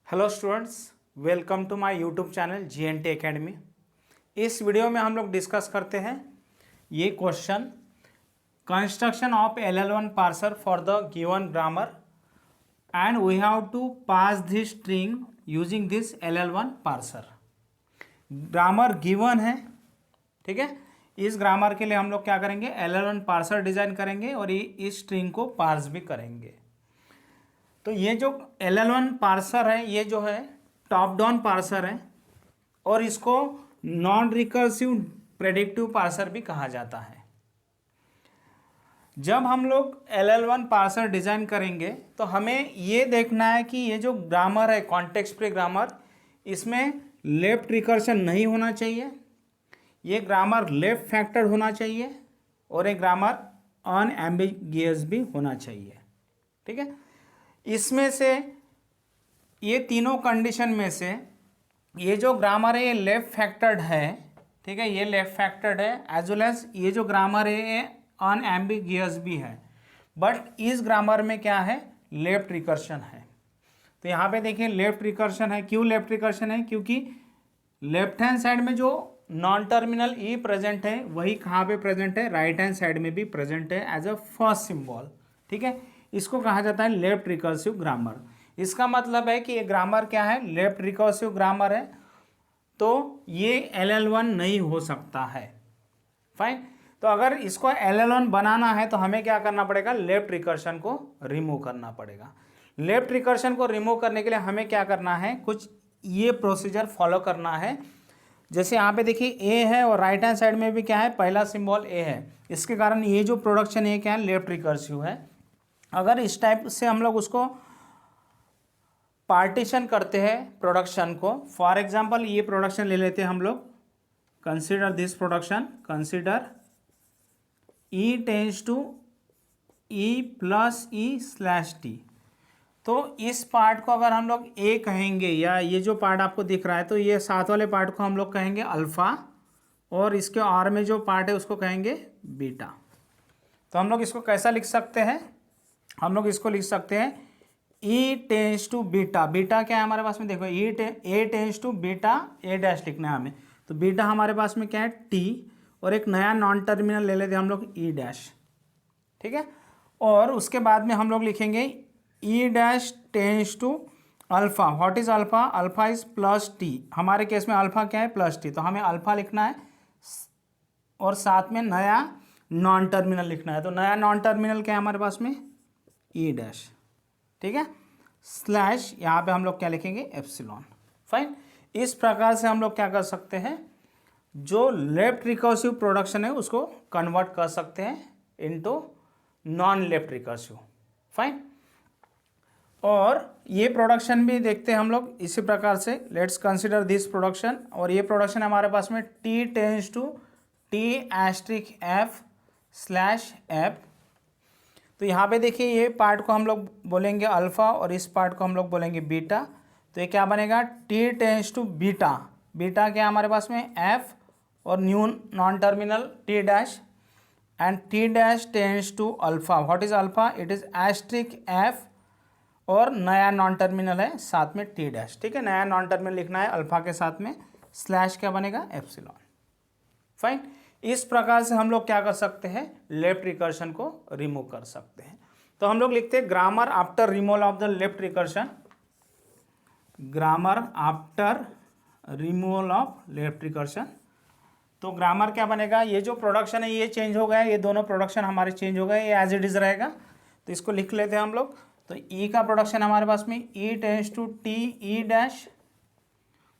Hello students, welcome to my YouTube channel GNT academy. इस वीडियो में हम लोग डिस्कस करते हैं ये question, construction of LL1 parser for the given grammar and we have to pass this string using this LL1 parser. Grammar given है, ठीक है। इस ग्रामर के लिए हम लोग क्या करेंगे, LL1 पार्सर डिजाइन करेंगे और ये इस स्ट्रिंग को पार्स भी करेंगे। तो ये जो LL1 पार्सर है, ये जो है टॉप डाउन पार्सर है और इसको नॉन रिकर्सिव प्रेडिक्टिव पार्सर भी कहा जाता है। जब हम लोग LL1 पार्सर डिजाइन करेंगे तो हमें ये देखना है कि ये जो ग्रामर है, कॉन्टेक्स्ट फ्री ग्रामर, इसमें लेफ्ट रिकर्शन नहीं होना चाहिए, ये ग्रामर लेफ्ट फैक्टर्ड होना चाहिए और ये ग्रामर अनएम्बिगियस भी होना चाहिए, ठीक है। इसमें से ये तीनों कंडीशन में से ये जो ग्रामर है ये लेफ्ट फैक्टर्ड है, ठीक है, ये लेफ्ट फैक्टर्ड है, एज वेल एज ये जो ग्रामर है ये अनएम्बिगियस भी है। बट इस ग्रामर में क्या है, लेफ्ट रिकर्शन है। तो यहाँ पे देखिए लेफ्ट रिकर्शन है। क्यों लेफ्ट रिकर्शन है? क्योंकि लेफ्ट हैंड साइड में जो नॉन टर्मिनल ई प्रेजेंट है वही कहाँ पे प्रेजेंट है, राइट हैंड साइड में भी प्रेजेंट है एज अ फर्स्ट सिंबल, ठीक है। इसको कहा जाता है लेफ्ट रिकर्सिव ग्रामर। इसका मतलब है कि ये ग्रामर क्या है, लेफ्ट रिकर्सिव ग्रामर है, तो ये LL1 नहीं हो सकता है। फाइन। तो अगर इसको LL1 बनाना है तो हमें क्या करना पड़ेगा, लेफ्ट रिकर्शन को रिमूव करना पड़ेगा। लेफ्ट रिकर्शन को रिमूव करने के लिए हमें क्या करना है, कुछ ये प्रोसीजर फॉलो करना है। जैसे यहाँ पे देखिए ए है और राइट हैंड साइड में भी क्या है, पहला सिंबल ए है, इसके कारण ये जो प्रोडक्शन है क्या है, लेफ्ट रिकर्सिव है। अगर इस टाइप से हम लोग उसको पार्टीशन करते हैं प्रोडक्शन को, फॉर एग्जांपल ये प्रोडक्शन ले लेते हैं हम लोग, consider this production, consider E tends to E plus E slash T. तो इस पार्ट को अगर हम लोग ए कहेंगे, या ये जो पार्ट आपको दिख रहा है, तो ये साथ वाले पार्ट को हम लोग कहेंगे अल्फा और इसके आर में जो पार्ट है उसको कहेंगे बीटा। तो हम लोग इसको कैसा लिख सकते हैं, हम लोग इसको लिख सकते हैं E tends to beta. Beta क्या है हमारे पास में, देखो A tends to beta, A dash लिखना है हमें, तो बीटा हमारे पास में क्या है, टी, और एक नया नॉन टर्मिनल ले लेते हैं हम लोग E डैश, ठीक है। और उसके बाद में हम लोग लिखेंगे E dash tends to alpha. What is alpha? Alpha is plus T. हमारे केस में अल्फा क्या है, प्लस टी, तो हमें अल्फा लिखना है और साथ में नया नॉन टर्मिनल लिखना है। तो नया नॉन टर्मिनल क्या है हमारे पास में, E डैश, ठीक है, स्लैश यहाँ पे हम लोग क्या लिखेंगे, एप्सिलॉन। फाइन। इस प्रकार से हम लोग क्या कर सकते हैं, जो लेफ्ट रिकर्सिव प्रोडक्शन है उसको कन्वर्ट कर सकते हैं into non left recursive. Fine. और ये प्रोडक्शन भी देखते हैं हम लोग इसी प्रकार से, लेट्स कंसीडर दिस प्रोडक्शन, और ये प्रोडक्शन हमारे पास में T tends to T asterisk F slash F। तो यहाँ पे देखिए ये पार्ट को हम लोग बोलेंगे अल्फा और इस पार्ट को हम लोग बोलेंगे बीटा। तो ये क्या बनेगा, T tends to beta. Beta क्या हमारे पास में, F और new non terminal T dash, and T dash tends to alpha. What is alpha? It is asterisk F और नया नॉन टर्मिनल है साथ में T डैश, ठीक है। नया नॉन टर्मिनल लिखना है अल्फा के साथ में, स्लैश क्या बनेगा, एप्सिलॉन। फाइन। इस प्रकार से हम लोग क्या कर सकते हैं, लेफ्ट रिकर्शन को रिमूव कर सकते हैं। तो हम लोग लिखते हैं grammar after removal of the left recursion, grammar after removal of left recursion. तो ग्रामर क्या बनेगा, ये जो प्रोडक्शन है ये चेंज हो गया, ये दोनों प्रोडक्शन हमारे चेंज हो गए, ये एज इट इज रहेगा। तो इसको लिख लेते हैं हम लोग। तो ई का प्रोडक्शन हमारे पास में E tends to T E dash,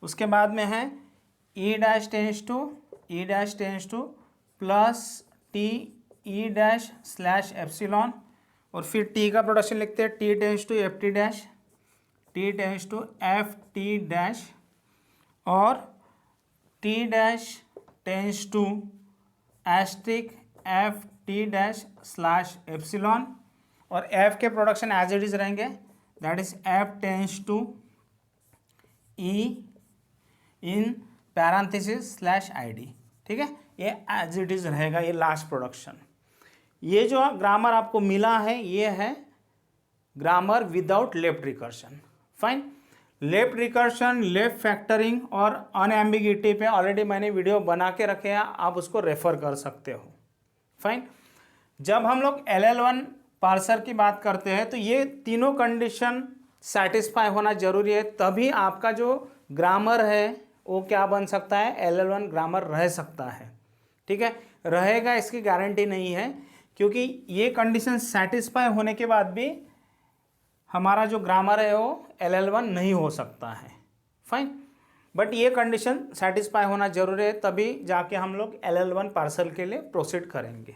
उसके बाद में है E dash tends to plus T E dash slash epsilon, और फिर टी का प्रोडक्शन लिखते हैं T tends to F T dash, T tends to F T dash, और T dash tends to asterisk F T dash slash epsilon, और F के प्रोडक्शन as it is रहेंगे, that is F tends to E in parenthesis slash ID, ठीक है। ये as it is रहेगा, ये लास्ट प्रोडक्शन। ये जो ग्रामर आपको मिला है ये है grammar without left recursion. Fine. Left recursion, left factoring और अनएम्बिगिटी पे ऑलरेडी मैंने वीडियो बना के रखे हैं, आप उसको रेफर कर सकते हो। फाइन। जब हम लोग LL1 पार्सर की बात करते हैं तो ये तीनों कंडीशन सेटिस्फाई होना जरूरी है, तभी आपका जो ग्रामर है वो क्या बन सकता है, LL1 ग्रामर रह सकता है। ठीक है, रहेगा इसकी गारंटी नहीं है, क्योंकि ये कंडीशन सेटिस्फाई होने के बाद भी हमारा जो ग्रामर है वो LL1 नहीं हो सकता है। फाइन, बट ये कंडीशन सेटिस्फाई होना जरूरी है, तभी जाके हम लोग LL1 पार्सल के लिए प्रोसीड करेंगे।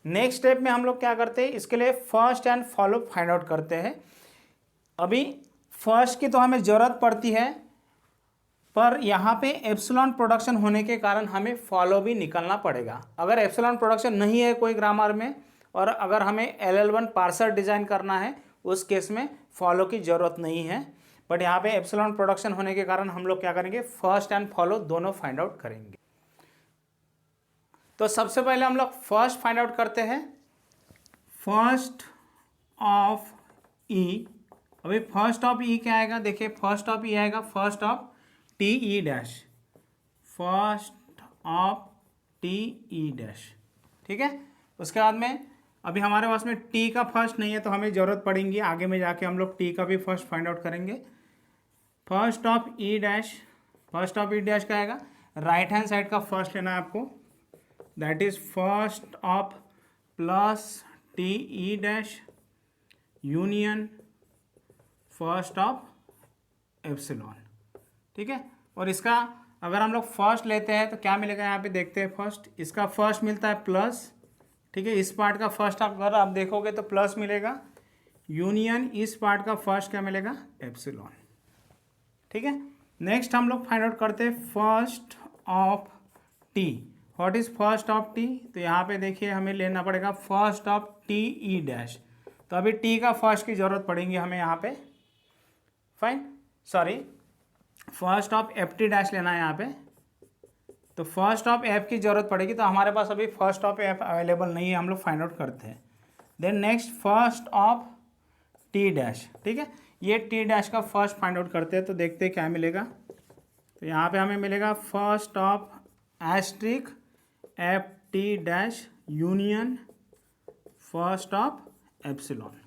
नेक्स्ट स्टेप में हम लोग क्या करते हैं, इसके लिए first and follow find out करते हैं। अभी फर्स्ट की तो हमें ज़रूरत पड़ती है, पर यहाँ पे एप्सिलॉन प्रोडक्शन होने के कारण हमें फॉलो भी निकलना पड़ेगा। अगर एप्सिलॉन प्रोडक्शन नहीं है कोई ग्रामर में और अगर हमें LL1 पार्सर डिज़ाइन करना है, उस केस में फॉलो की ज़रूरत नहीं है। बट यहाँ पे एप्सिलॉन प्रोडक्शन होने के कारण हम लोग क्या करेंगे, फर्स्ट एंड फॉलो दोनों फाइंड आउट करेंगे। तो सबसे पहले हम लोग फर्स्ट फाइंड आउट करते हैं, फर्स्ट ऑफ ई। अभी फर्स्ट ऑफ ई क्या आएगा, देखिए फर्स्ट ऑफ ई आएगा first of TE dash, first of TE dash. ठीक है, उसके बाद में अभी हमारे पास में टी का फर्स्ट नहीं है तो हमें ज़रूरत पड़ेगी आगे में जाके हम लोग टी का भी फर्स्ट फाइंड आउट करेंगे। First of E dash, first of E dash क्या आएगा, राइट हैंड साइड का फर्स्ट लेना है आपको, that is first of plus TE dash union first of epsilon. ठीक है, और इसका अगर हम लोग फर्स्ट लेते हैं तो क्या मिलेगा, यहाँ पे देखते हैं फर्स्ट, इसका फर्स्ट मिलता है प्लस। ठीक है, इस पार्ट का फर्स्ट अगर आप देखोगे तो प्लस मिलेगा, यूनियन इस पार्ट का फर्स्ट क्या मिलेगा, एप्सिलॉन। ठीक है, नेक्स्ट हम लोग फाइंड आउट करते हैं first of T. What is first of T, तो यहाँ पे देखिए हमें लेना पड़ेगा फर्स्ट ऑफ TE डैश। तो अभी टी का फर्स्ट की जरूरत पड़ेगी हमें यहाँ पे। Fine, sorry, first of FT dash लेना है यहाँ पे, तो फर्स्ट ऑफ F की जरूरत पड़ेगी, तो हमारे पास अभी फर्स्ट ऑफ F अवेलेबल नहीं है, हम लोग फाइंड आउट करते हैं। Then next first of T dash. ठीक है, ये T डैश का फर्स्ट फाइंड आउट करते हैं, तो देखते हैं क्या मिलेगा। तो यहाँ पे हमें मिलेगा first of asterisk FT dash union first of epsilon.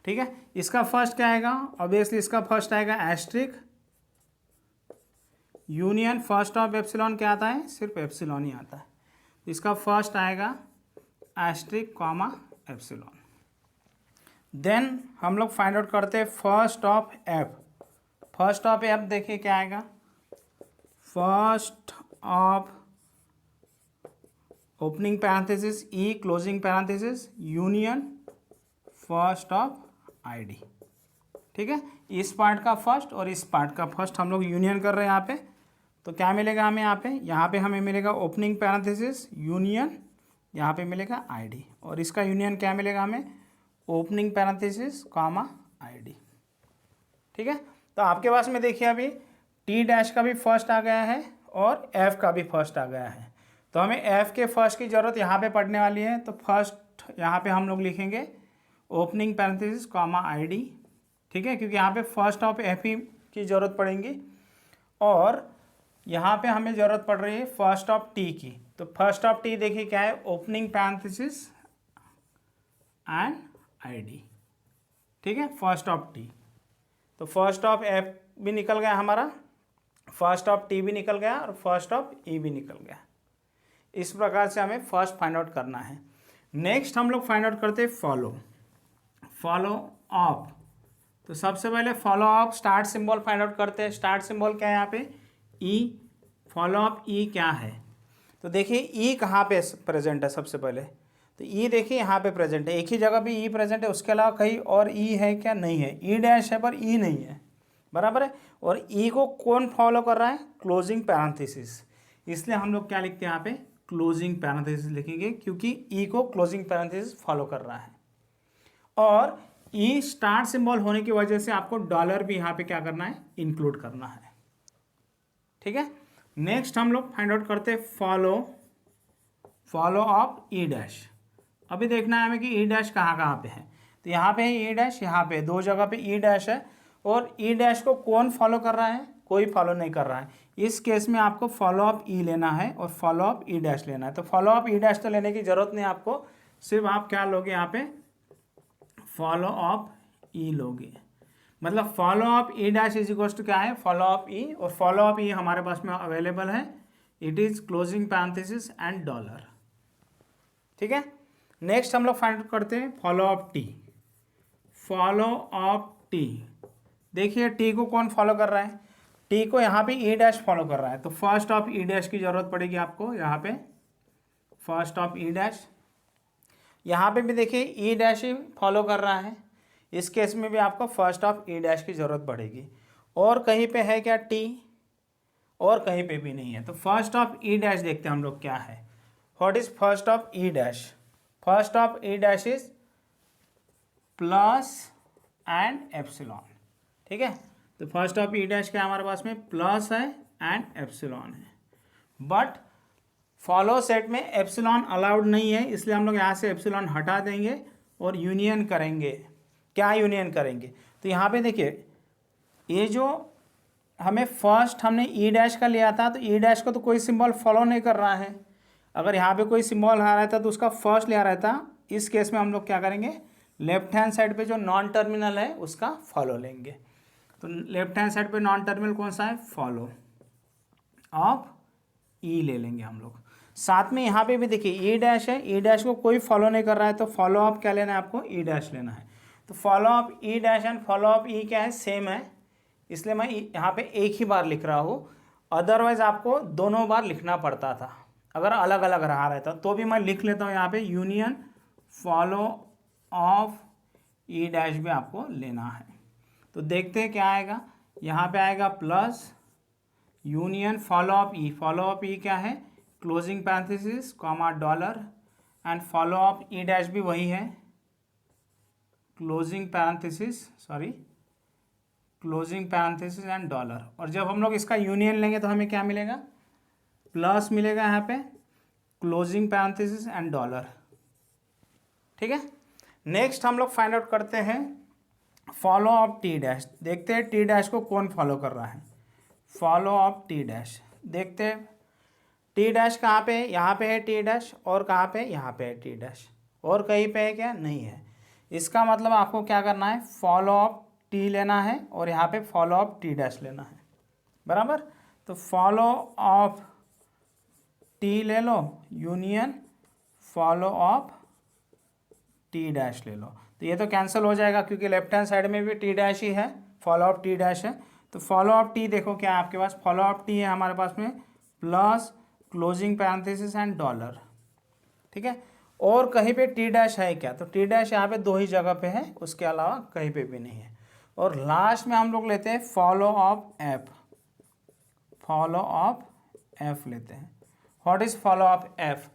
ठीक है, इसका फर्स्ट क्या आएगा, ऑब्वियसली इसका फर्स्ट आएगा asterisk union first of epsilon क्या आता है, सिर्फ एप्सिलॉन ही आता है, इसका फर्स्ट आएगा एस्ट्रिक कॉमा एप्सिलॉन। देन हम लोग फाइंड आउट करते हैं first of F. First of F देखिए क्या आएगा, first of opening parenthesis E closing parenthesis union first of ID। ठीक है, इस पार्ट का फर्स्ट और इस पार्ट का फर्स्ट हम लोग यूनियन कर रहे हैं यहाँ पे, तो क्या मिलेगा हमें यहाँ पे हमें मिलेगा ओपनिंग पैरेंथेसिस यूनियन, यहाँ पे मिलेगा ID, और इसका यूनियन क्या मिलेगा हमें, ओपनिंग पैरेंथेसिस कॉमा ID। ठीक है, तो आपके पास में देखिए अभी T डैश का भी फर्स्ट आ गया है और F का भी फर्स्ट आ गया है, तो हमें F के फर्स्ट की ज़रूरत यहाँ पे पड़ने वाली है, तो फर्स्ट यहाँ पे हम लोग लिखेंगे ओपनिंग पैरेंथेसिस कॉमा ID। ठीक है, क्योंकि यहाँ पे फर्स्ट ऑफ F ही की ज़रूरत पड़ेगी और यहाँ पे हमें ज़रूरत पड़ रही है फर्स्ट ऑफ T की, तो फर्स्ट ऑफ T देखिए क्या है, ओपनिंग पैरेंथेसिस एंड ID। ठीक है, फर्स्ट ऑफ T, तो फर्स्ट ऑफ F भी निकल गया हमारा, फर्स्ट ऑफ T भी निकल गया और फर्स्ट ऑफ E भी निकल गया। इस प्रकार से हमें फर्स्ट फाइंड आउट करना है। नेक्स्ट हम लोग फाइंड आउट करते हैं फॉलो ऑफ। तो सबसे पहले follow of start symbol find out करते हैं। स्टार्ट सिंबल क्या है यहाँ पे, ई। फॉलो ऑफ ई क्या है, तो देखिए ई कहाँ पे प्रेजेंट है, सबसे पहले तो ई देखिए यहाँ पे प्रेजेंट है, एक ही जगह पे ई प्रेजेंट है, उसके अलावा कहीं और ई है क्या, नहीं है। ई डैश है पर ई नहीं है, बराबर है। और ई को कौन फॉलो कर रहा है, क्लोजिंग पैरेंथेसिस, इसलिए हम लोग क्या लिखते हैं यहाँ पे, क्लोजिंग पैरेंथेसिस लिखेंगे, क्योंकि ई को क्लोजिंग पैरेंथेसिस फॉलो कर रहा है। और ई स्टार्ट सिंबल होने की वजह से आपको डॉलर भी यहाँ पे क्या करना है, इंक्लूड करना है। ठीक है, नेक्स्ट हम लोग फाइंड आउट करते हैं फॉलो ऑफ ई डैश। अभी देखना है हमें कि ई डैश कहाँ कहाँ पे है, तो यहाँ पे है ई डैश, यहाँ पे दो जगह पे ई डैश है, और ई डैश को कौन फॉलो कर रहा है, कोई फॉलो नहीं कर रहा है। इस केस में आपको फॉलो अप ई लेना है और फॉलो अप ई डैश लेना है। तो फॉलो अप ई डैश तो लेने की जरूरत नहीं आपको, सिर्फ आप क्या लोगे यहाँ पे फॉलो अप ई लोगे। मतलब follow up E dash is equal to क्या है, फॉलो अप ई, और फॉलो अप ई हमारे पास में अवेलेबल है, it is closing parenthesis and dollar. ठीक है, नेक्स्ट हम लोग फाइंड आउट करते हैं follow up T. Follow up T, देखिए टी को कौन फॉलो कर रहा है, टी को यहाँ पे ई डैश फॉलो कर रहा है, तो फर्स्ट ऑफ ई डैश की जरूरत पड़ेगी आपको यहाँ पे, फर्स्ट ऑफ ई डैश। यहाँ पे भी देखिए ई डैश ही फॉलो कर रहा है, इस केस में भी आपको फर्स्ट ऑफ ई डैश की जरूरत पड़ेगी। और कहीं पे है क्या टी, और कहीं पे भी नहीं है। तो फर्स्ट ऑफ ई डैश देखते हैं हम लोग क्या है, what is first of E dash. First of E dash is plus and epsilon. ठीक है, तो फर्स्ट ऑफ ई डैश क्या हमारे पास में प्लस है एंड एप्सिलॉन है, बट फॉलो सेट में एप्सिलॉन अलाउड नहीं है, इसलिए हम लोग यहाँ से एप्सिलॉन हटा देंगे और यूनियन करेंगे। क्या यूनियन करेंगे, तो यहाँ पे देखिए ये जो हमें फर्स्ट हमने ई डैश का लिया था, तो ई डैश को तो कोई सिंबल फॉलो नहीं कर रहा है, अगर यहाँ पे कोई सिंबल आ रहा था तो उसका फर्स्ट लिया रहता। इस केस में हम लोग क्या करेंगे, लेफ्ट हैंड साइड पे जो नॉन टर्मिनल है उसका फॉलो लेंगे। तो लेफ्ट हैंड साइड पे नॉन टर्मिनल कौन सा है, फॉलो ऑफ ई ले लेंगे हम लोग। साथ में यहाँ पे भी देखिए ई डैश है, ई डैश को कोई फॉलो नहीं कर रहा है, तो फॉलो ऑफ क्या लेना है आपको, ई डैश लेना है। तो follow of E dash and follow of E क्या है, सेम है, इसलिए मैं यहाँ पे एक ही बार लिख रहा हूँ, अदरवाइज आपको दोनों बार लिखना पड़ता था, अगर अलग अलग रहा रहता तो भी मैं लिख लेता हूँ यहाँ पे union follow of E dash भी आपको लेना है। तो देखते हैं क्या आएगा, यहाँ पे आएगा plus union follow of E, follow of E क्या है, closing parenthesis comma dollar, and follow of E dash भी वही है, closing parenthesis, sorry closing parenthesis and dollar. और जब हम लोग इसका यूनियन लेंगे तो हमें क्या मिलेगा, प्लस मिलेगा यहाँ पे क्लोजिंग पैरेंथेसिस एंड डॉलर। ठीक है, नेक्स्ट हम लोग फाइंड आउट करते हैं फॉलो ऑफ टी डैश। देखते हैं टी डैश को कौन फॉलो कर रहा है, फॉलो ऑफ टी डैश देखते हैं। टी डैश कहाँ पे है, यहाँ पे है टी डैश, और कहाँ पे, यहाँ पे है टी डैश, और कहीं पे है क्या, नहीं है। इसका मतलब आपको क्या करना है, फॉलो ऑफ टी लेना है और यहाँ पे फॉलो ऑफ टी डैश लेना है, बराबर। तो फॉलो ऑफ टी ले लो union follow of T dash ले लो, तो ये तो कैंसिल हो जाएगा क्योंकि लेफ्ट हैंड साइड में भी टी डैश ही है, फॉलो ऑफ टी डैश है। तो फॉलो ऑफ टी देखो क्या है आपके पास, फॉलो ऑफ टी है हमारे पास में plus closing parenthesis and dollar. ठीक है, और कहीं पे टी डैश है क्या, तो टी डैश यहाँ पे दो ही जगह पे है, उसके अलावा कहीं पे भी नहीं है। और लास्ट में हम लोग लेते हैं follow of F, follow of F लेते हैं। What is follow of F,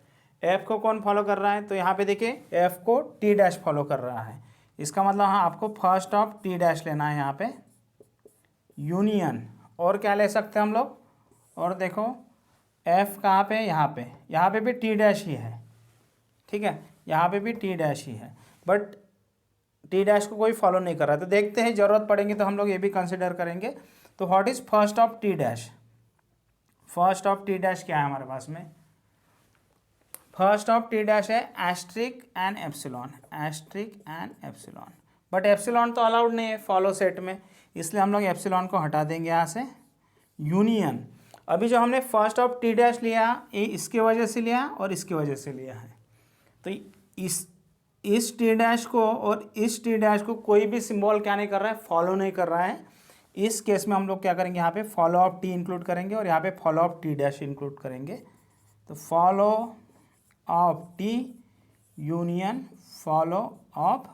F को कौन फॉलो कर रहा है, तो यहाँ पे देखिए एफ को टी डैश फॉलो कर रहा है, इसका मतलब हाँ आपको फर्स्ट ऑफ टी डैश लेना है यहाँ पे यूनियन, और क्या ले सकते हैं हम लोग, और देखो एफ कहाँ पे, यहाँ पे भी टी डैश ही है। ठीक है, यहाँ पे भी टी डैश ही है, बट टी डैश को कोई फॉलो नहीं कर रहा है। तो देखते हैं जरूरत पड़ेगी तो हम लोग ये भी कंसिडर करेंगे। तो what is first of T dash, first of T dash क्या है हमारे पास में, फर्स्ट ऑफ टी डैश है asterisk and epsilon, asterisk and epsilon, but epsilon तो अलाउड नहीं है फॉलो सेट में, इसलिए हम लोग एप्सिलॉन को हटा देंगे यहाँ से। यूनियन, अभी जो हमने फर्स्ट ऑफ टी डैश लिया ये इसके वजह से लिया और इसकी वजह से लिया है, तो इस टी डैश को और इस टी डैश को कोई भी सिंबल क्या नहीं कर रहा है, फॉलो नहीं कर रहा है। इस केस में हम लोग क्या करेंगे, यहाँ पे फॉलो ऑफ टी इंक्लूड करेंगे और यहाँ पे follow of T dash include करेंगे। तो follow of T union follow of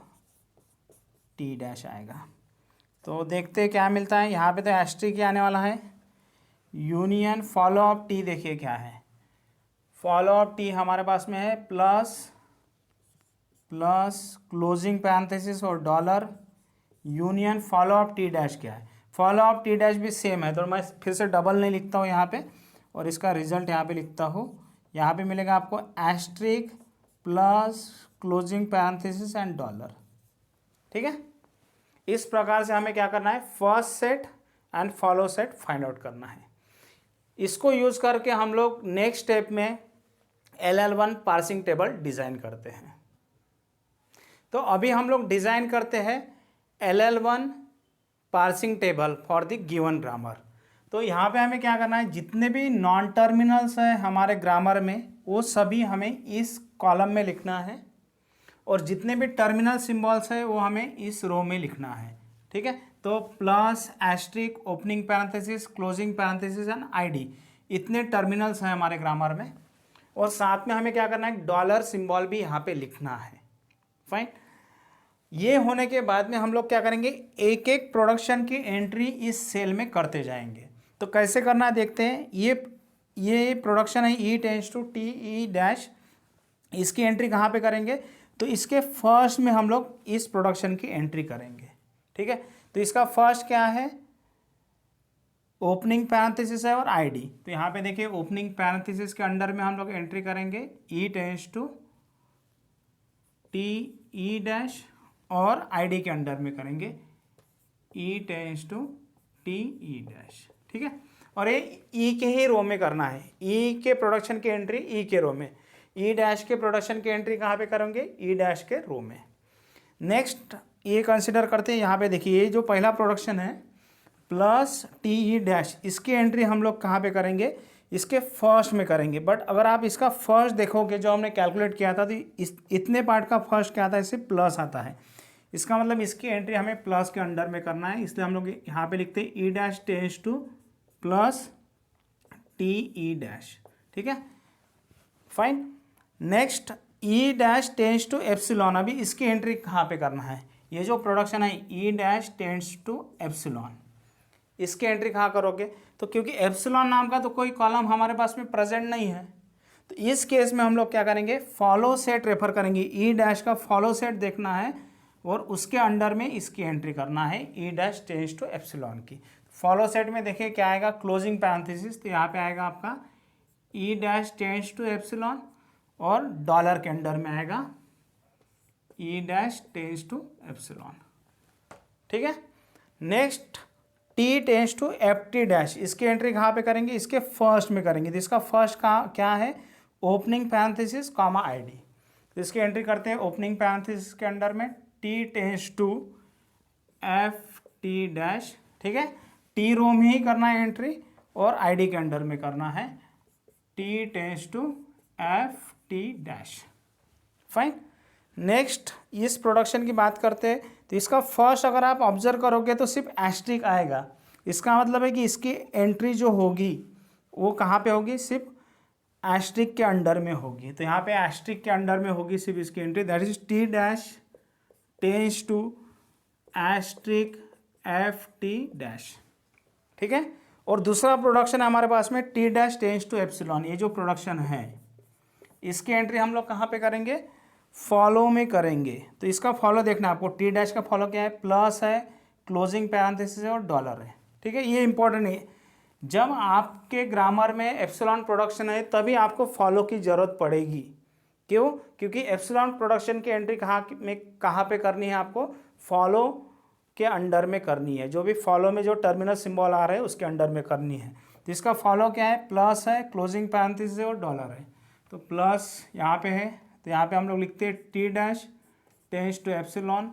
T dash आएगा। तो देखते क्या मिलता है, यहाँ पे तो एस्ट्रिक क्या आने वाला है, यूनियन फॉलो ऑफ टी देखिए क्या है, फॉलो ऑफ टी हमारे पास में है प्लस क्लोजिंग पैरेंथेसिस और dollar, union follow of T dash क्या है, फॉलो ऑफ टी डैश भी सेम है, तो मैं फिर से डबल नहीं लिखता हूँ यहाँ पे, और इसका रिजल्ट यहाँ पे लिखता हूँ। यहाँ पे मिलेगा आपको asterisk plus closing parenthesis and dollar. ठीक है, इस प्रकार से हमें क्या करना है, first set and follow set find out करना है। इसको यूज करके हम लोग नेक्स्ट स्टेप में LL1 पार्सिंग टेबल डिजाइन करते हैं। तो अभी हम लोग डिजाइन करते हैं LL1 parsing table for the given grammar. तो यहाँ पे हमें क्या करना है, जितने भी नॉन टर्मिनल्स हैं हमारे ग्रामर में वो सभी हमें इस कॉलम में लिखना है, और जितने भी टर्मिनल सिंबल्स है वो हमें इस रो में लिखना है। ठीक है, तो plus, asterisk, opening parenthesis, closing parenthesis and ID, इतने टर्मिनल्स हैं हमारे ग्रामर में। और साथ में हमें क्या करना है, डॉलर सिंबल भी यहाँ पे लिखना है। फाइन, ये होने के बाद में हम लोग क्या करेंगे, एक एक प्रोडक्शन की एंट्री इस सेल में करते जाएंगे। तो कैसे करना है देखते हैं। ये प्रोडक्शन है E टेंस टू TE-, इसकी एंट्री कहाँ पे करेंगे, तो इसके फर्स्ट में हम लोग इस प्रोडक्शन की एंट्री करेंगे। ठीक है, तो इसका फर्स्ट क्या है, ओपनिंग पैरेंथेसिस है और ID। तो यहाँ पे देखिए ओपनिंग पैरेंथेसिस के अंडर में हम लोग एंट्री करेंगे E टेंस टू TE-, और ID के अंडर में करेंगे E टेंस टू TE-। ठीक है, और ये E के ही रो में करना है। E के प्रोडक्शन की एंट्री E के रो में, E- के प्रोडक्शन की एंट्री कहाँ पे करेंगे, E- के रो में। नेक्स्ट ये कंसिडर करते हैं, यहाँ पे देखिए ये जो पहला प्रोडक्शन है प्लस TE-, इसकी एंट्री हम लोग कहाँ पे करेंगे, इसके फर्स्ट में करेंगे। बट अगर आप इसका फर्स्ट देखोगे जो हमने कैलकुलेट किया था, तो इतने पार्ट का फर्स्ट क्या आता है, इससे प्लस आता है। इसका मतलब इसकी एंट्री हमें प्लस के अंडर में करना है, इसलिए हम लोग यहाँ पे लिखते हैं E- tends to plus TE-। ठीक है, fine. Next E- tends to epsilon, अभी इसकी एंट्री कहाँ पे करना है, ये जो प्रोडक्शन है E- टेंस टू एप्सिलॉन, इसकी एंट्री कहाँ करोगे, तो क्योंकि एप्सिलॉन नाम का तो कोई कॉलम हमारे पास में प्रेजेंट नहीं है, तो इस केस में हम लोग क्या करेंगे, फॉलो सेट रेफर करेंगे। E- का फॉलो सेट देखना है और उसके अंडर में इसकी एंट्री करना है E- टेंस टू एप्सिलॉन की। फॉलो सेट में देखिए क्या आएगा, क्लोजिंग पैरेंथेसिस, तो यहाँ पे आएगा आपका E- टेंस टू एप्सिलॉन, और डॉलर के अंडर में आएगा E- टेंस टू एप्सिलॉन। ठीक है, next T tends to FT-, इसकी एंट्री कहाँ पे करेंगे, इसके फर्स्ट में करेंगे। तो इसका फर्स्ट का क्या है, ओपनिंग पैरेंथेसिस कॉमा ID, तो इसकी एंट्री करते हैं ओपनिंग पैरेंथेसिस के अंडर में T टेंस टू FT-। ठीक है, T रो में ही करना है एंट्री, और ID के अंडर में करना है T tends to FT-। Fine. Next इस प्रोडक्शन की बात करते हैं, तो इसका फर्स्ट अगर आप ऑब्जर्व करोगे तो सिर्फ एस्ट्रिक आएगा। इसका मतलब है कि इसकी एंट्री जो होगी वो कहाँ पे होगी, सिर्फ एस्ट्रिक के अंडर में होगी। तो यहाँ पे एस्ट्रिक के अंडर में होगी सिर्फ इसकी entry, that is T- tends to asterisk FT-। ठीक है, और दूसरा प्रोडक्शन है हमारे पास में T- टेंस टू एप्सिलॉन, ये जो प्रोडक्शन है इसकी एंट्री हम लोग कहाँ पे करेंगे, फॉलो में करेंगे। तो इसका फॉलो देखना है आपको, T- का फॉलो क्या है, प्लस है, क्लोजिंग पैरेंथेसिस है और डॉलर है। ठीक है, ये इंपॉर्टेंट है, जब आपके ग्रामर में एप्सिलॉन प्रोडक्शन है तभी आपको फॉलो की ज़रूरत पड़ेगी। क्यों, क्योंकि एप्सिलॉन प्रोडक्शन की एंट्री कहाँ पे करनी है आपको, फॉलो के अंडर में करनी है। जो भी फॉलो में जो टर्मिनल सिंबल आ रहा है उसके अंडर में करनी है। तो इसका फॉलो क्या है, प्लस है, क्लोजिंग पैरेंथेसिस है और डॉलर है। तो प्लस यहाँ पे है, तो यहाँ पे हम लोग लिखते हैं T- tends to epsilon,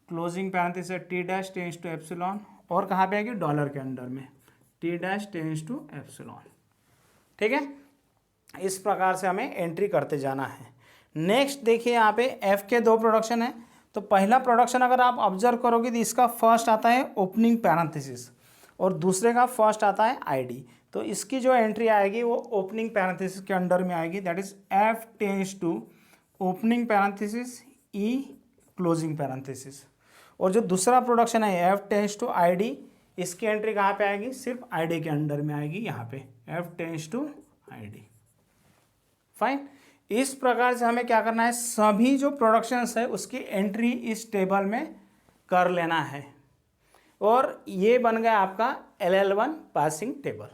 closing parenthesis है T- टेंस टू एप्सिलॉन, और कहाँ पे आएगी, डॉलर के अंडर में T- टेंस टू एप्सिलॉन। ठीक है, इस प्रकार से हमें एंट्री करते जाना है। नेक्स्ट देखिए यहाँ पे F के दो प्रोडक्शन है। तो पहला प्रोडक्शन अगर आप ऑब्जर्व करोगे तो इसका फर्स्ट आता है ओपनिंग पैरेंथेसिस, और दूसरे का फर्स्ट आता है ID। तो इसकी जो एंट्री आएगी वो ओपनिंग पैरेंथेसिस के अंडर में आएगी, that is F tends to opening parenthesis E closing parenthesis. और जो दूसरा प्रोडक्शन है F टेंस टू ID, इसकी एंट्री कहाँ पे आएगी, सिर्फ ID के अंडर में आएगी, यहाँ पे F tends to ID। Fine. इस प्रकार से हमें क्या करना है, सभी जो प्रोडक्शंस है उसकी एंट्री इस टेबल में कर लेना है, और ये बन गया आपका LL1 पासिंग टेबल।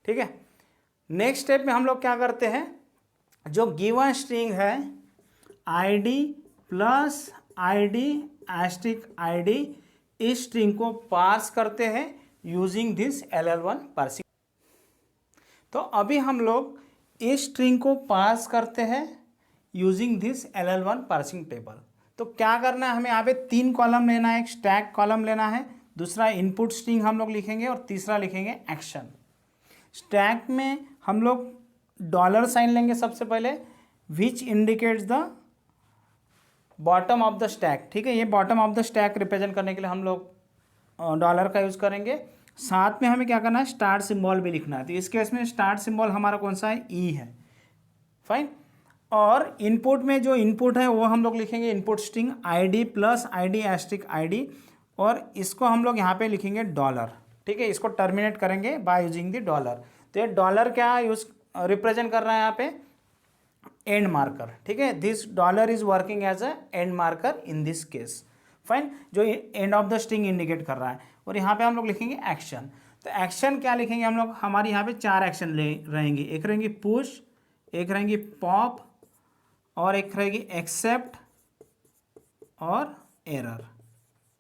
ठीक है, नेक्स्ट स्टेप में हम लोग क्या करते हैं, जो गिवन स्ट्रिंग है ID plus ID asterisk ID, इस स्ट्रिंग को पार्स करते हैं यूजिंग दिस LL1 पार्सिंग। तो अभी हम लोग इस स्ट्रिंग को पार्स करते हैं using this LL1 parsing table. तो क्या करना है, हमें यहाँ पे 3 कॉलम लेना है, एक स्टैक कॉलम लेना है, दूसरा इनपुट स्ट्रिंग हम लोग लिखेंगे और तीसरा लिखेंगे एक्शन। स्टैक में हम लोग डॉलर साइन लेंगे सबसे पहले, which indicates the bottom of the stack. ठीक है, ये bottom of the stack represent करने के लिए हम लोग डॉलर का यूज़ करेंगे। साथ में हमें क्या करना है, स्टार सिंबल भी लिखना है। तो इस केस में स्टार सिंबल हमारा कौन सा है, ई है। फाइन। और इनपुट में जो इनपुट है वो हम लोग लिखेंगे input string ID plus ID asterisk ID, और इसको हम लोग यहाँ पे लिखेंगे डॉलर। ठीक है, इसको टर्मिनेट करेंगे बाय यूजिंग द डॉलर। तो ये डॉलर क्या यूज रिप्रेजेंट कर रहा है यहाँ पे, एंड मार्कर। ठीक है, this dollar is working as a end marker in this case. Fine, जो end of the string indicate कर रहा है। और यहाँ पे हम लोग लिखेंगे एक्शन। तो एक्शन क्या लिखेंगे हम लोग, हमारे यहाँ पे 4 एक्शन रहेंगी। एक रहेंगी पुश, एक रहेंगी पॉप, और एक रहेगी एक्सेप्ट और एरर।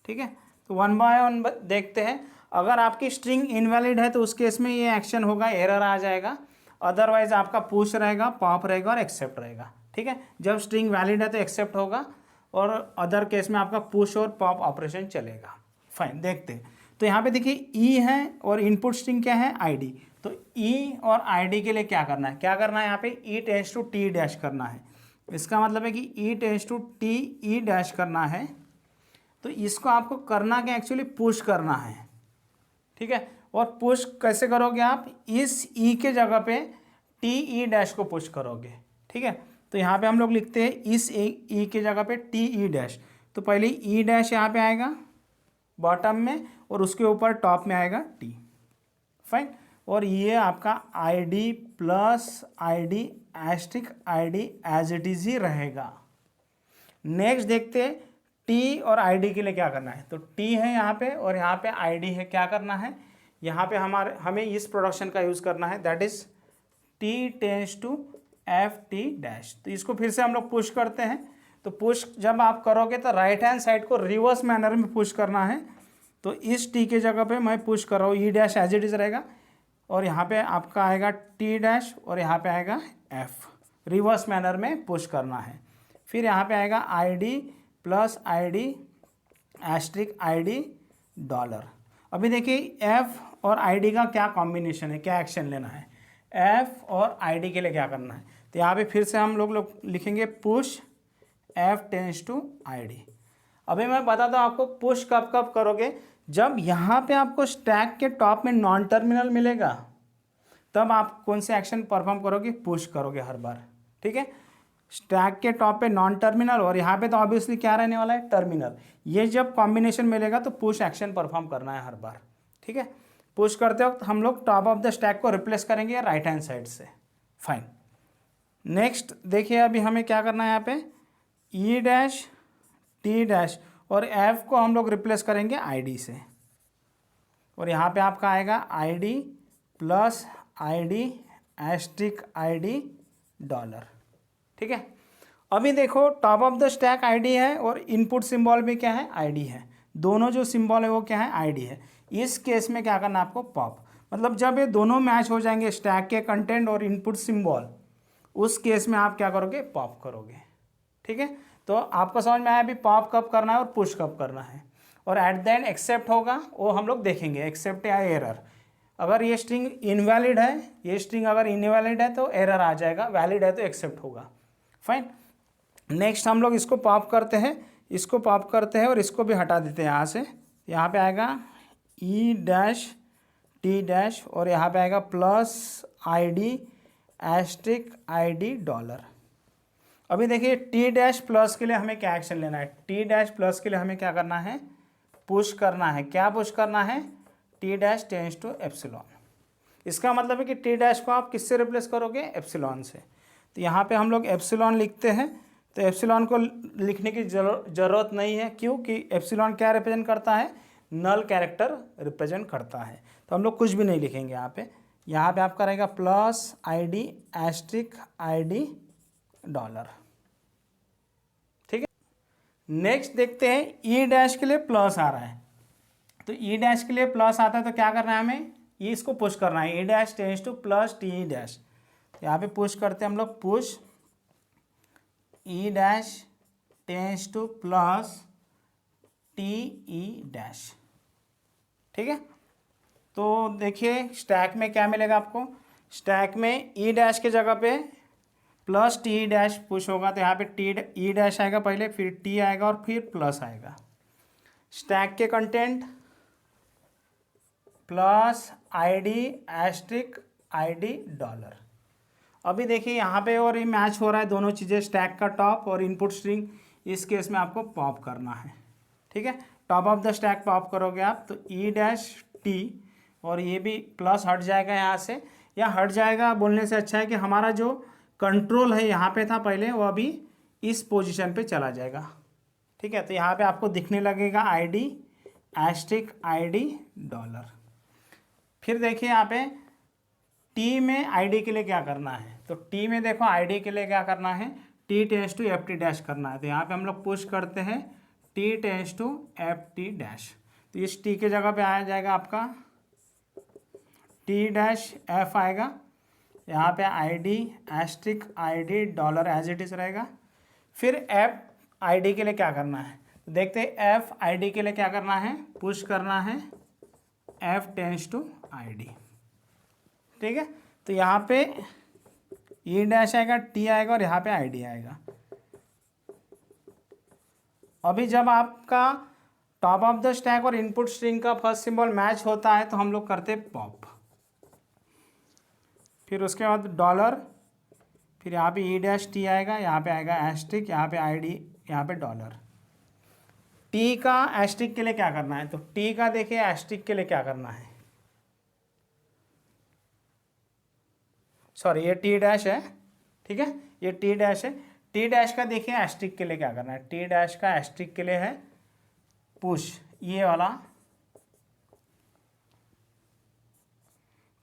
ठीक है, तो वन बाय वन देखते हैं। अगर आपकी स्ट्रिंग इनवैलिड है तो उस केस में ये एक्शन होगा, एरर आ जाएगा। अदरवाइज आपका पुश रहेगा, पॉप रहेगा और एक्सेप्ट रहेगा। ठीक है, जब स्ट्रिंग वैलिड है तो एक्सेप्ट होगा, और अदर केस में आपका पुश और पॉप ऑपरेशन चलेगा। फाइन, देखते हैं। तो यहाँ पे देखिए ई है और इनपुट स्ट्रिंग क्या है, ID। तो ई और ID के लिए क्या करना है, यहाँ पे E tends to T dash करना है। इसका मतलब है कि E tends to T E dash करना है। तो इसको आपको करना क्या, एक्चुअली पुश करना है। ठीक है, और पुश कैसे करोगे आप, इस ई के जगह पे टी ई डैश को पुश करोगे। ठीक है, तो यहाँ पे हम लोग लिखते हैं इस ई के जगह पे टी ई डैश। तो पहले ई डैश यहाँ पे आएगा बॉटम में, और उसके ऊपर टॉप में आएगा टी। फाइन, और ये आपका ID plus ID asterisk ID as it is ही रहेगा। नेक्स्ट देखते हैं T और ID के लिए क्या करना है। तो T है यहाँ पे और यहाँ पे ID है। क्या करना है, यहाँ पे हमें इस प्रोडक्शन का यूज़ करना है, that is T tends to FT dash. तो इसको फिर से हम लोग पुश करते हैं। तो पुश जब आप करोगे तो राइट हैंड साइड को रिवर्स मैनर में पुश करना है। तो इस T के जगह पे मैं पुश कर रहा हूँ, E dash as it is रहेगा, और यहाँ पे आपका आएगा T डैश और यहाँ पे आएगा F। रिवर्स मैनर में पुश करना है। फिर यहाँ पे आएगा ID plus ID asterisk ID dollar. अभी देखिए F और ID का क्या कॉम्बिनेशन है, क्या एक्शन लेना है। F और ID के लिए क्या करना है, तो यहाँ पे फिर से हम लोग लिखेंगे push F tends to ID। अभी मैं बताता हूँ आपको पुश कब कब करोगे, जब यहाँ पे आपको स्टैक के टॉप में नॉन टर्मिनल मिलेगा तब आप कौन से एक्शन परफॉर्म करोगे, पुश करोगे हर बार। ठीक है, स्टैक के टॉप पे नॉन टर्मिनल और यहाँ पे तो ऑब्वियसली क्या रहने वाला है, टर्मिनल। ये जब कॉम्बिनेशन मिलेगा तो पुश एक्शन परफॉर्म करना है हर बार। ठीक है, पुश करते वक्त हम लोग टॉप ऑफ द स्टैक को रिप्लेस करेंगे राइट हैंड साइड से। फाइन, नेक्स्ट देखिए अभी हमें क्या करना है, यहाँ पे ई डैश टी डैश और F को हम लोग रिप्लेस करेंगे ID से, और यहाँ पे आपका आएगा ID plus ID asterisk ID dollar. ठीक है, अभी देखो top of the stack ID है और इनपुट सिंबल भी क्या है, ID है। दोनों जो सिंबल है वो क्या है, ID है। इस केस में क्या करना है आपको, पॉप। मतलब जब ये दोनों मैच हो जाएंगे, स्टैक के कंटेंट और इनपुट सिंबल, उस केस में आप क्या करोगे, पॉप करोगे। ठीक है, तो आपको समझ में आया अभी पॉप कब करना है और पुश कब करना है। और एट द एंड एक्सेप्ट होगा, वो हम लोग देखेंगे एक्सेप्ट या एरर। अगर ये स्ट्रिंग इनवैलिड है, ये स्ट्रिंग अगर इनवैलिड है तो एरर आ जाएगा, वैलिड है तो एक्सेप्ट होगा। फाइन, नेक्स्ट हम लोग इसको पॉप करते हैं, इसको पॉप करते हैं और इसको भी हटा देते हैं यहाँ से। यहाँ पे आएगा ई डैश टी डैश और यहाँ पे आएगा plus ID asterisk ID dollar. अभी देखिए टी डैश प्लस के लिए हमें क्या एक्शन लेना है, टी डैश प्लस के लिए हमें क्या करना है, पुश करना है। क्या पुश करना है, T dash tends to epsilon. इसका मतलब है कि टी डैश को आप किससे रिप्लेस करोगे, एप्सिलॉन से। तो यहाँ पे हम लोग एप्सिलॉन लिखते हैं। तो एप्सिलॉन को लिखने की ज़रूरत नहीं है, क्योंकि एप्सिलॉन क्या रिप्रेजेंट करता है, नल कैरेक्टर रिप्रेजेंट करता है। तो हम लोग कुछ भी नहीं लिखेंगे यहाँ पे। यहाँ पे आपका रहेगा plus ID asterisk ID dollar. ठीक है, नेक्स्ट देखते हैं ई डैश के लिए प्लस आ रहा है। तो ई डैश के लिए प्लस आता है तो क्या करना है हमें, ये इसको पुश करना है, ई dash tends to plus T E dash. तो यहाँ पे पुश करते हैं हम लोग, push E dash tends to plus T E dash. ठीक है, तो देखिए स्टैक में क्या मिलेगा आपको, स्टैक में ई डैश के जगह पे प्लस टी डैश पुश होगा, तो यहाँ पे टी ई डैश आएगा पहले, फिर टी आएगा और फिर प्लस आएगा। स्टैक के content plus ID asterisk ID dollar. अभी देखिए यहाँ पे और ये मैच हो रहा है दोनों चीज़ें, स्टैक का टॉप और इनपुट स्ट्रिंग, इस केस में आपको पॉप करना है। ठीक है, top of the stack pop करोगे आप तो ई डैश टी, और ये भी प्लस हट जाएगा यहाँ से, या हट जाएगा बोलने से अच्छा है कि हमारा जो कंट्रोल है यहाँ पे था पहले, वो अभी इस पोजीशन पे चला जाएगा। ठीक है, तो यहाँ पे आपको दिखने लगेगा आईडी एस्ट्रिक आईडी डॉलर। फिर देखिए यहाँ पे टी में आईडी के लिए क्या करना है, तो टी में देखो आईडी के लिए क्या करना है, T tends to F T dash करना है। तो यहाँ पे हम लोग पुश करते हैं T tends to F T dash, तो इस टी के जगह पे आ जाएगा आपका टी डैश एफ आएगा, यहाँ पे ID asterisk ID dollar as it is रहेगा। फिर एफ आईडी के लिए क्या करना है, तो देखते हैं एफ आईडी के लिए क्या करना है, पुश करना है एफ टेंस टू आईडी। ठीक है, तो यहाँ पे ई डैश आएगा, टी आएगा और यहाँ पे आईडी आएगा। अभी जब आपका टॉप ऑफ द स्टैक और इनपुट स्ट्रिंग का फर्स्ट सिंबल मैच होता है तो हम लोग करते पॉप, फिर उसके बाद डॉलर, फिर यहाँ पे ई डैश टी आएगा, यहाँ पे आएगा एस्ट्रिक, यहाँ पे आईडी, यहाँ पे डॉलर। टी का एस्ट्रिक के लिए क्या करना है, तो टी का देखिए एस्ट्रिक के लिए क्या करना है, सॉरी ये टी डैश है। ठीक है, ये टी डैश है, टी डैश का देखिए एस्ट्रिक के लिए क्या करना है, टी डैश का एस्ट्रिक के लिए है पुश, ये वाला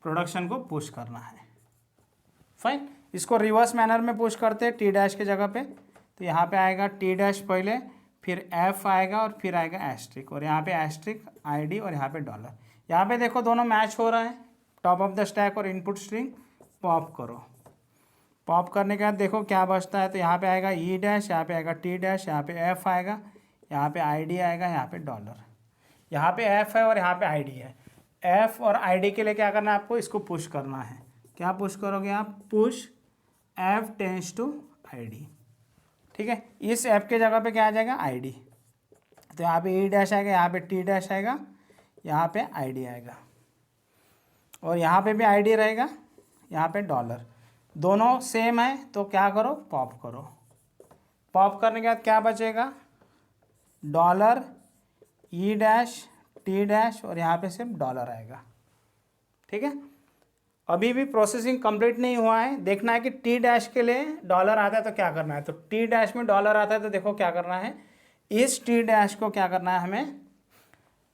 प्रोडक्शन को पुश करना है। फाइन, इसको रिवर्स मैनर में पुश करते हैं टी डैश के जगह पे, तो यहाँ पे आएगा टी डैश पहले, फिर एफ आएगा और फिर आएगा एस्ट्रिक, और यहाँ पे एस्ट्रिक आईडी और यहाँ पे डॉलर। यहाँ पे देखो दोनों मैच हो रहा है, टॉप ऑफ द स्टैक और इनपुट स्ट्रिंग, पॉप करो। पॉप करने के बाद देखो क्या बचता है, तो यहाँ पे आएगा ई डैश, यहाँ पे आएगा टी डैश, यहाँ पे एफ आएगा, यहाँ पे आईडी आएगा, यहाँ पे डॉलर। यहाँ पे एफ है और यहाँ पे आईडी है। एफ और आईडी के लिए क्या करना है आपको, इसको पुश करना है। क्या पुश करोगे आप, push F tends to ID. ठीक है, इस एफ के जगह पे क्या आ जाएगा, आईडी, तो यहाँ पे ई डैश आएगा, यहाँ पे टी डैश आएगा, यहाँ पे आईडी आएगा, और यहाँ पे भी आईडी रहेगा, यहाँ पे डॉलर। दोनों सेम है तो क्या करो, पॉप करो। पॉप करने के बाद क्या बचेगा, डॉलर ई डैश टी डैश और यहाँ पे सिर्फ डॉलर आएगा। ठीक है, अभी भी प्रोसेसिंग कंप्लीट नहीं हुआ है, देखना है कि टी डैश के लिए डॉलर आता है तो क्या करना है। तो टी डैश में डॉलर आता है तो देखो क्या करना है, इस टी डैश को क्या करना है, हमें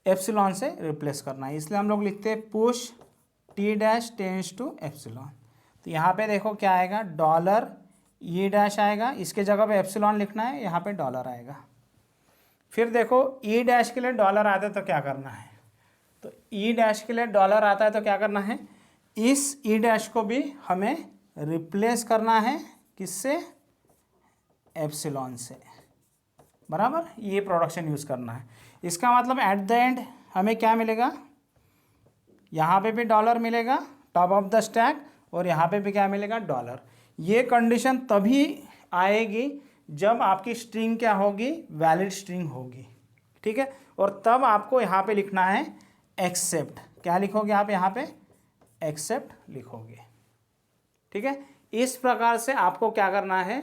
एप्सिलॉन से रिप्लेस करना है, इसलिए हम लोग लिखते हैं push T dash tends to epsilon. तो यहाँ पे देखो क्या आएगा, डॉलर ई डैश आएगा, इसके जगह पे एप्सिलॉन लिखना है, यहाँ पे डॉलर आएगा। फिर देखो ई डैश के लिए डॉलर आता है तो क्या करना है, तो ई डैश के लिए डॉलर आता है तो क्या करना है, इस ई डैश को भी हमें रिप्लेस करना है, किससे, एप्सिलॉन से, बराबर। ये प्रोडक्शन यूज़ करना है। इसका मतलब एट द एंड हमें क्या मिलेगा, यहाँ पे भी डॉलर मिलेगा टॉप ऑफ द स्टैक, और यहाँ पे भी क्या मिलेगा, डॉलर। ये कंडीशन तभी आएगी जब आपकी स्ट्रिंग क्या होगी, वैलिड स्ट्रिंग होगी। ठीक है, और तब आपको यहाँ पे लिखना है एक्सेप्ट। क्या लिखोगे आप यहाँ पे, एक्सेप्ट लिखोगे। ठीक है, इस प्रकार से आपको क्या करना है,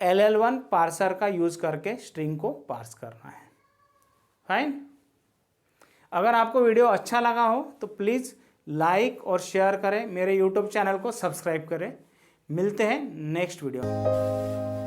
LL1 पार्सर का यूज़ करके स्ट्रिंग को पार्स करना है। फाइन, अगर आपको वीडियो अच्छा लगा हो तो प्लीज़ लाइक और शेयर करें, मेरे YouTube चैनल को सब्सक्राइब करें। मिलते हैं नेक्स्ट वीडियो में।